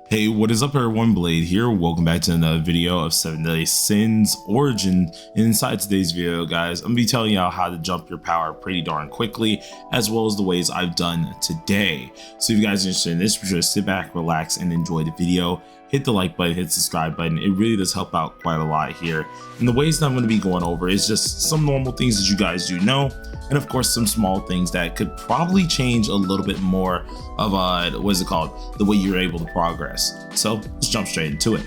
Hey, what is up everyone? Blade here. Welcome back to another video of 7DSORIGIN. Inside today's video, guys, I'm gonna be telling y'all how to jump your power pretty darn quickly, as well as the ways I've done today. So if you guys are interested in this, be sure to sit back, relax, and enjoy the video. Hit the like button, hit the subscribe button. It really does help out quite a lot here. And the ways that I'm going to be going over is just some normal things that you guys do know, and of course some small things that could probably change a little bit more of the way you're able to progress. So let's jump straight into it.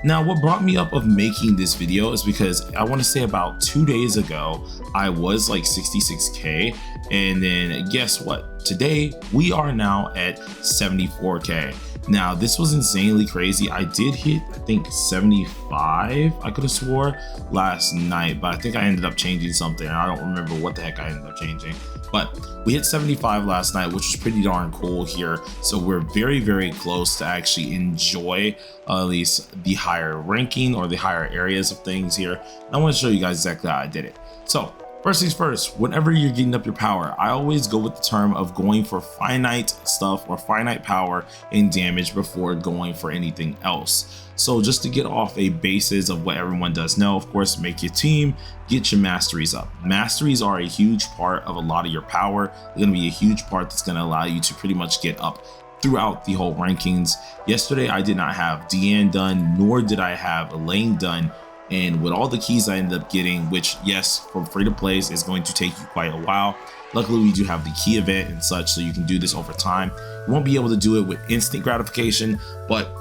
Now, what brought me up of making this video is because I want to say about 2 days ago I was like 66k, and then guess what, today we are now at 74k. Now this was insanely crazy. I did hit, I think 75, I could have swore, last night, but I think I ended up changing something. I don't remember what the heck I ended up changing, but we hit 75 last night, which was pretty darn cool here. So we're very close to actually enjoy at least the higher ranking or the higher areas of things here. And I want to show you guys exactly how I did it. So first things first, whenever you're getting up your power, I always go with the term of going for finite stuff or finite power and damage before going for anything else. So just to get off a basis of what everyone does know, of course, make your team, get your masteries up. Masteries are a huge part of a lot of your power. They're going to be a huge part that's going to allow you to pretty much get up throughout the whole rankings. Yesterday, I did not have Deanne done, nor did I have Elaine done. And with all the keys I ended up getting, which yes, from free to plays is going to take you quite a while. Luckily, we do have the key event and such, so you can do this over time. You won't be able to do it with instant gratification, but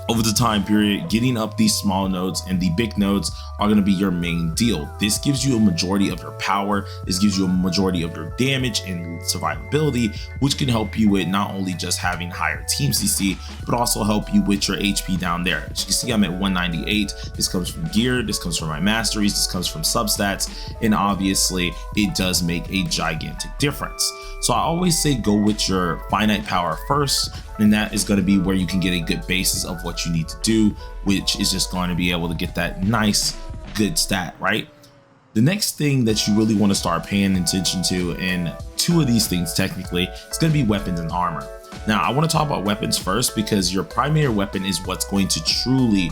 over the time period, getting up these small nodes and the big nodes are going to be your main deal. This gives you a majority of your power. This gives you a majority of your damage and survivability, which can help you with not only just having higher team CC, but also help you with your HP down there. As you can see, I'm at 198. This comes from gear. This comes from my masteries. This comes from substats. And obviously it does make a gigantic difference. So I always say go with your finite power first, and that is going to be where you can get a good basis of what you need to do, which is just going to be able to get that nice good stat, right? The next thing that you really want to start paying attention to, and two of these things technically, it's going to be weapons and armor. Now I want to talk about weapons first, because your primary weapon is what's going to truly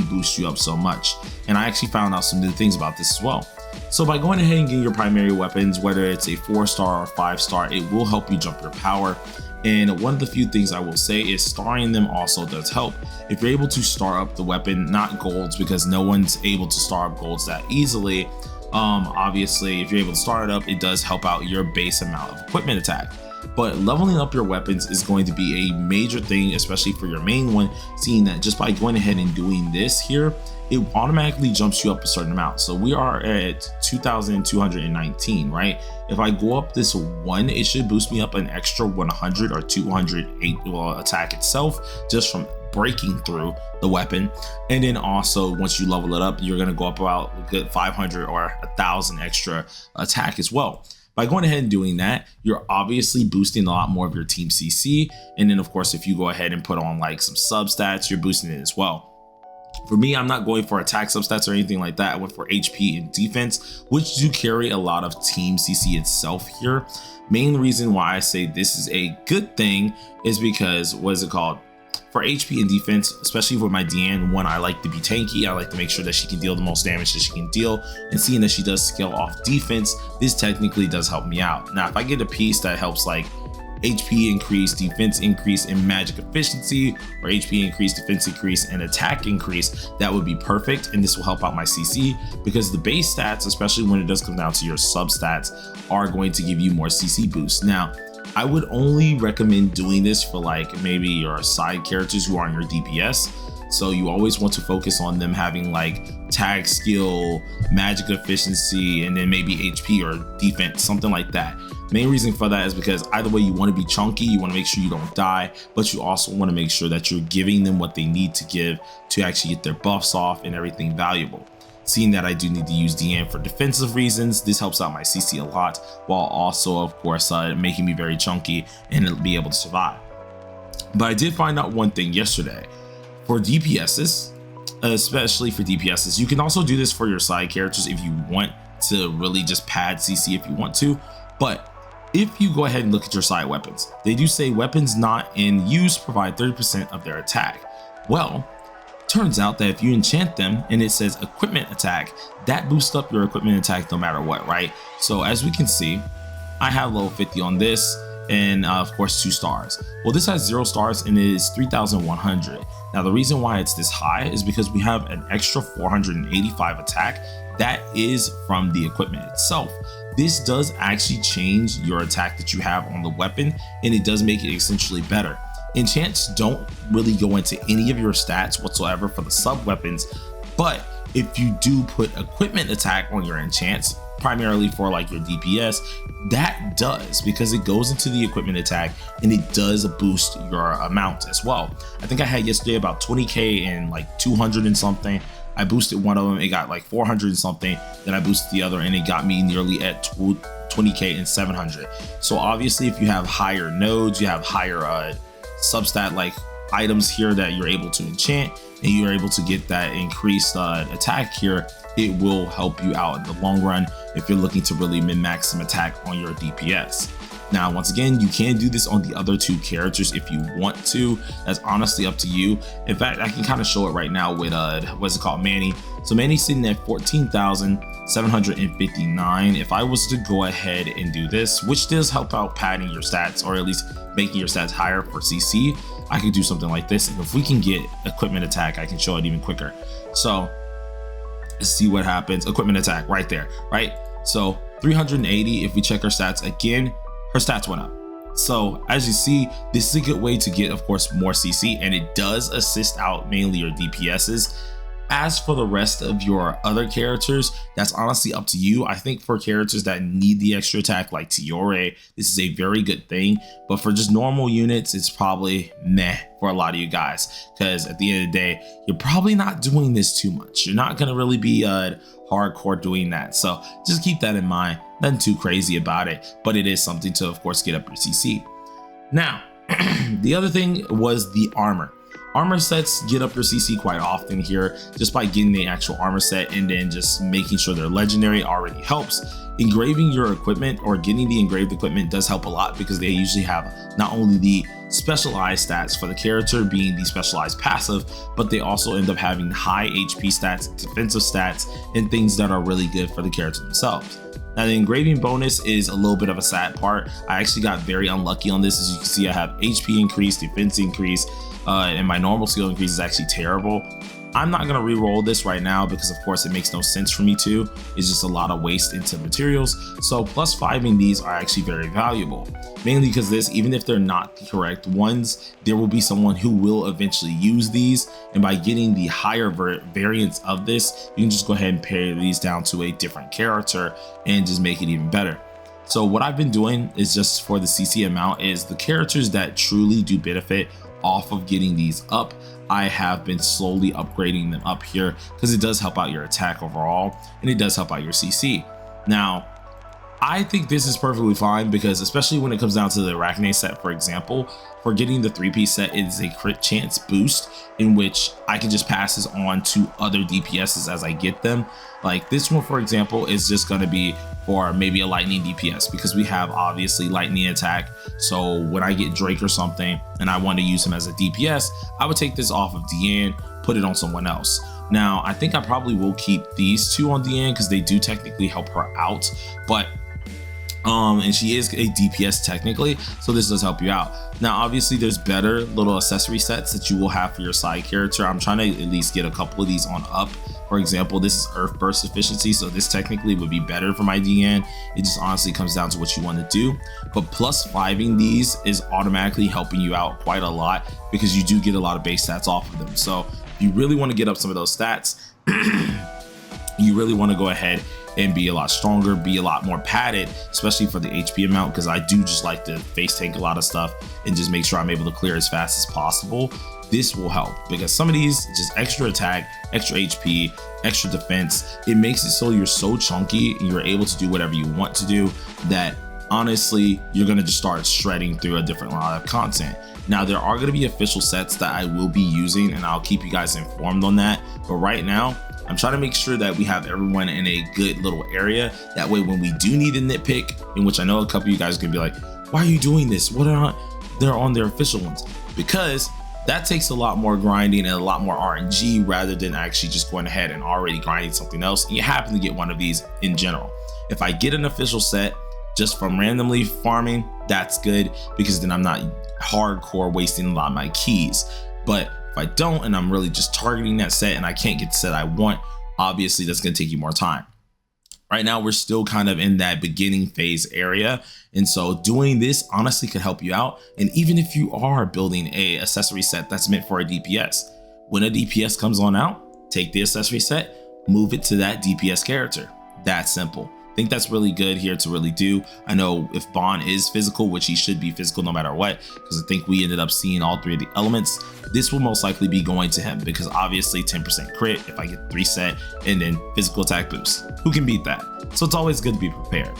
boost you up so much. And I actually found out some new things about this as well. So by going ahead and getting your primary weapons, whether it's a 4-star or 5-star, it will help you jump your power. And one of the few things I will say is starring them also does help. If you're able to star up the weapon, not golds, because no one's able to star up golds that easily. Obviously, if you're able to star it up, it does help out your base amount of equipment attack. But leveling up your weapons is going to be a major thing, especially for your main one, seeing that just by going ahead and doing this here, it automatically jumps you up a certain amount. So we are at 2,219, right? If I go up this one, it should boost me up an extra 100 or 208 attack itself, just from breaking through the weapon. And then also once you level it up, you're going to go up about a good 500 or 1,000 extra attack as well. By going ahead and doing that, you're obviously boosting a lot more of your team CC. And then of course, if you go ahead and put on like some substats, you're boosting it as well. For me, I'm not going for attack substats or anything like that. I went for HP and defense, which do carry a lot of team CC itself here. Main reason why I say this is a good thing is because, for HP and defense, especially for my Deanne one, I like to be tanky. I like to make sure that she can deal the most damage that she can deal, and seeing that she does scale off defense, this technically does help me out. Now, if I get a piece that helps like HP increase, defense increase, and magic efficiency, or HP increase, defense increase, and attack increase, that would be perfect. And this will help out my CC, because the base stats, especially when it does come down to your substats, are going to give you more CC boost. Now, I would only recommend doing this for like maybe your side characters who are on your DPS. So you always want to focus on them having like tag skill, magic efficiency, and then maybe HP or defense, something like that. Main reason for that is because either way, you want to be chunky, you want to make sure you don't die, but you also want to make sure that you're giving them what they need to give to actually get their buffs off and everything valuable. Seeing that I do need to use DN for defensive reasons, this helps out my CC a lot, while also of course making me very chunky and be able to survive. But I did find out one thing yesterday. For DPSs, especially for DPSs, you can also do this for your side characters if you want to really just pad CC if you want to, but if you go ahead and look at your side weapons, they do say weapons not in use provide 30% of their attack. Well, turns out that if you enchant them and it says equipment attack, that boosts up your equipment attack no matter what, right? So as we can see, I have level 50 on this, and of course 2 stars. Well, this has 0 stars and it is 3,100. Now the reason why it's this high is because we have an extra 485 attack that is from the equipment itself. This does actually change your attack that you have on the weapon, and it does make it essentially better. Enchants don't really go into any of your stats whatsoever for the sub weapons, but if you do put equipment attack on your enchants, primarily for like your DPS, that does, because it goes into the equipment attack and it does boost your amount as well. I think I had yesterday about 20k and like 200 and something. I boosted one of them, it got like 400 and something, then I boosted the other and it got me nearly at 20k and 700. So obviously if you have higher nodes, you have higher substat like items here that you're able to enchant, and you're able to get that increased attack here, it will help you out in the long run if you're looking to really min-max some attack on your DPS. Now, once again, you can do this on the other 2 characters if you want to. That's honestly up to you. In fact, I can kind of show it right now with what's it called, Manny. So Manny's sitting at 14,759. If I was to go ahead and do this, which does help out padding your stats, or at least making your stats higher for CC, I could do something like this. And if we can get equipment attack, I can show it even quicker. So let's see what happens. Equipment attack right there, right? So 380, if we check our stats again, her stats went up. So as you see, this is a good way to get, of course, more CC, and it does assist out mainly your DPSs. As for the rest of your other characters, that's honestly up to you. I think for characters that need the extra attack like Tiore, this is a very good thing, but for just normal units, it's probably meh for a lot of you guys, because at the end of the day, you're probably not doing this too much. You're not gonna really be hardcore doing that, so just keep that in mind. Nothing too crazy about it, but it is something to, of course, get up your CC. Now, the other thing was the armor. Armor sets get up your CC quite often here just by getting the actual armor set, and then just making sure they're legendary already helps. Engraving your equipment or getting the engraved equipment does help a lot, because they usually have not only the specialized stats for the character being the specialized passive, but they also end up having high HP stats, defensive stats, and things that are really good for the character themselves. Now, the engraving bonus is a little bit of a sad part. I actually got very unlucky on this. As you can see, I have HP increase, defense increase, and my normal skill increase is actually terrible. I'm not gonna re-roll this right now because of course it makes no sense for me to. It's just a lot of waste into materials. So +5ing these are actually very valuable, mainly because this, even if they're not the correct ones, there will be someone who will eventually use these. And by getting the higher variants of this, you can just go ahead and pare these down to a different character and just make it even better. So what I've been doing is, just for the CC amount, is the characters that truly do benefit off of getting these up, I have been slowly upgrading them up here, because it does help out your attack overall, and it does help out your CC. Now, I think this is perfectly fine, because especially when it comes down to the Arachne set, for example, for getting the 3-piece set, it is a crit chance boost in which I can just pass this on to other DPSs as I get them. Like this one, for example, is just going to be for maybe a lightning DPS, because we have obviously lightning attack. So when I get Drake or something and I want to use him as a DPS, I would take this off of Deanne, put it on someone else. Now, I think I probably will keep these 2 on Deanne because they do technically help her out, but and she is a DPS technically, so this does help you out. Now, obviously there's better little accessory sets that you will have for your side character. I'm trying to at least get a couple of these on up. For example, this is Earth Burst efficiency, so this technically would be better for my DN. It just honestly comes down to what you want to do. But +5ing these is automatically helping you out quite a lot, because you do get a lot of base stats off of them. So if you really want to get up some of those stats, you really want to go ahead and be a lot stronger, be a lot more padded, especially for the HP amount, because I do just like to face tank a lot of stuff and just make sure I'm able to clear as fast as possible. This will help, because some of these, just extra attack, extra HP, extra defense, it makes it so you're so chunky and you're able to do whatever you want to do, that honestly, you're gonna just start shredding through a different lot of content. Now, there are gonna be official sets that I will be using, and I'll keep you guys informed on that. But right now, I'm trying to make sure that we have everyone in a good little area. That way, when we do need a nitpick, in which I know a couple of you guys are gonna be like, why are you doing this? What are they're on their official ones? Because that takes a lot more grinding and a lot more RNG rather than actually just going ahead and already grinding something else. And you happen to get one of these in general. If I get an official set just from randomly farming, that's good, because then I'm not hardcore wasting a lot of my keys. But if I don't, and I'm really just targeting that set and I can't get the set I want, obviously that's going to take you more time. Right now, we're still kind of in that beginning phase area. And so doing this honestly could help you out. And even if you are building a accessory set that's meant for a DPS, when a DPS comes on out, take the accessory set, move it to that DPS character. That simple. I think that's really good here to really do. I know if Bond is physical, which he should be physical no matter what, because I think we ended up seeing all three of the elements, this will most likely be going to him, because obviously 10% crit if I get 3 set and then physical attack boost. Who can beat that? So it's always good to be prepared.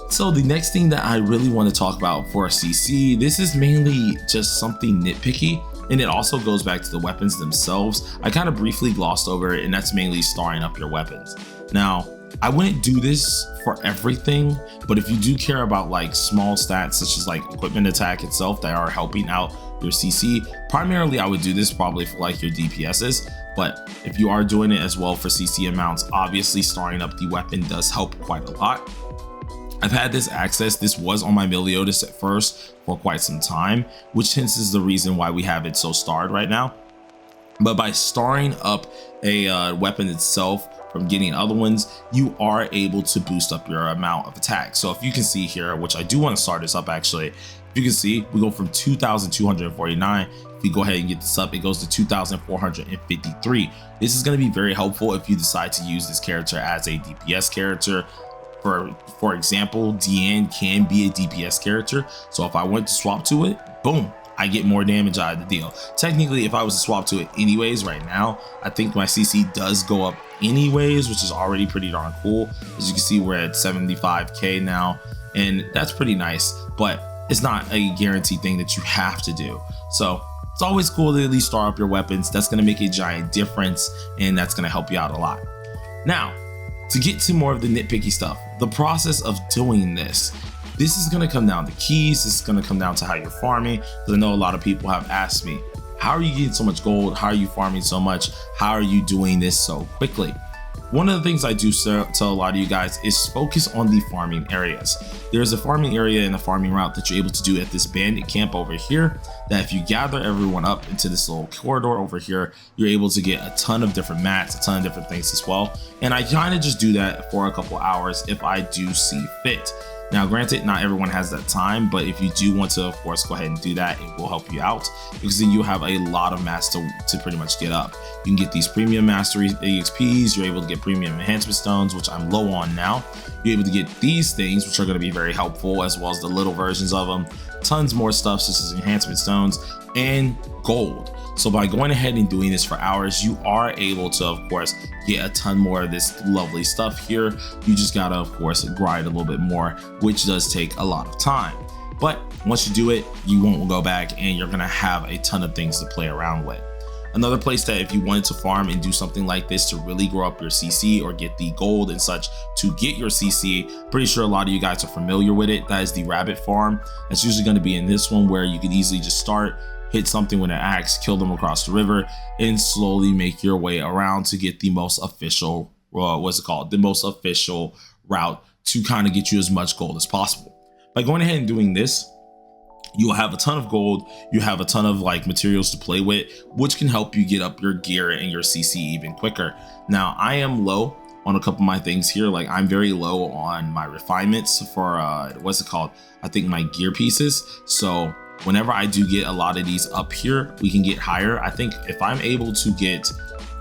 So the next thing that I really want to talk about for CC, this is mainly just something nitpicky, and it also goes back to the weapons themselves. I kind of briefly glossed over it, and that's mainly starring up your weapons. Now, I wouldn't do this for everything, but if you do care about like small stats such as like equipment attack itself that are helping out your CC, primarily I would do this probably for like your DPSs. But if you are doing it as well for CC amounts, obviously starring up the weapon does help quite a lot. I've had this access. This was on my Meliodas at first for quite some time, which hence is the reason why we have it so starred right now. But by starring up a weapon itself from getting other ones, you are able to boost up your amount of attack. So if you can see here, which I do want to start this up actually, if you can see, we go from 2,249. If we go ahead and get this up, it goes to 2,453. This is going to be very helpful if you decide to use this character as a DPS character. For example, Deanne can be a DPS character. So if I went to swap to it, boom, I get more damage out of the deal. Technically, if I was to swap to it anyways right now, I think my CC does go up anyways, which is already pretty darn cool. As you can see, we're at 75k now, and that's pretty nice, but it's not a guaranteed thing that you have to do. So it's always cool to at least start up your weapons. That's going to make a giant difference, and that's going to help you out a lot. Now, to get to more of the nitpicky stuff, the process of doing this is going to come down to keys. This is going to come down to how you're farming, because I know a lot of people have asked me, how are you getting so much gold? How are you farming so much? How are you doing this so quickly? One of the things I do tell a lot of you guys is focus on the farming areas. There's a farming area and a farming route that you're able to do at this bandit camp over here, that if you gather everyone up into this little corridor over here, you're able to get a ton of different mats, a ton of different things as well. And I kind of just do that for a couple hours if I do see fit. Now, granted, not everyone has that time, but if you do want to, of course, go ahead and do that, it will help you out, because then you have a lot of mats to pretty much get up. You can get these premium mastery EXPs, you're able to get premium enhancement stones, which I'm low on now. You're able to get these things, which are going to be very helpful, as well as the little versions of them. Tons more stuff, such as enhancement stones and gold. So by going ahead and doing this for hours, you are able to, of course, get a ton more of this lovely stuff here. You just gotta, of course, grind a little bit more, which does take a lot of time. But once you do it, you won't go back, and you're gonna have a ton of things to play around with. Another place that if you wanted to farm and do something like this to really grow up your CC or get the gold and such to get your CC, pretty sure a lot of you guys are familiar with it. That is the rabbit farm. That's usually going to be in this one, where you can easily just start, hit something with an axe, kill them across the river, and slowly make your way around to get the most official, the most official route to kind of get you as much gold as possible. By going ahead and doing this, you'll have a ton of gold, you have a ton of like materials to play with, which can help you get up your gear and your CC even quicker. Now, I am low on a couple of my things here. Like, I'm very low on my refinements for I think my gear pieces. So whenever I do get a lot of these up here, we can get higher. I think if I'm able to get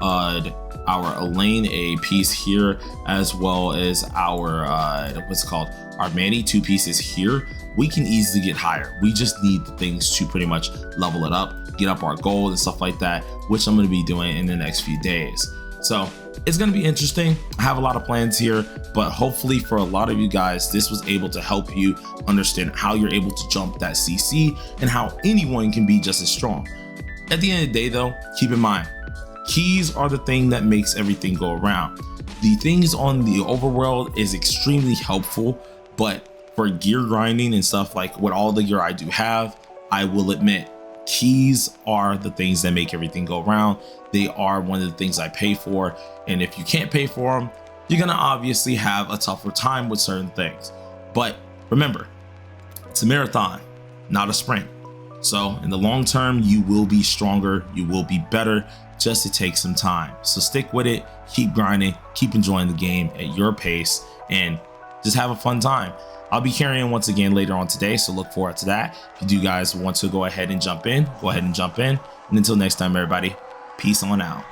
our Elaine a piece here, as well as our our Manny 2 pieces here, we can easily get higher. We just need the things to pretty much level it up, get up our gold and stuff like that, which I'm going to be doing in the next few days. So it's going to be interesting. I have a lot of plans here, but hopefully for a lot of you guys, this was able to help you understand how you're able to jump that CC and how anyone can be just as strong. At the end of the day though, keep in mind, Keys are the thing that makes everything go around. The things on the overworld is extremely helpful, but for gear grinding and stuff, like with all the gear I do have, I will admit keys are the things that make everything go around. They are one of the things I pay for, and if you can't pay for them, you're gonna obviously have a tougher time with certain things. But remember, it's a marathon, not a sprint. So in the long term, you will be stronger, you will be better, just to take some time. So stick with it, keep grinding, keep enjoying the game at your pace, and just have a fun time. I'll be carrying once again later on today, so look forward to that. If you do guys want to go ahead and jump in, go ahead and jump in. And until next time, everybody, peace on out.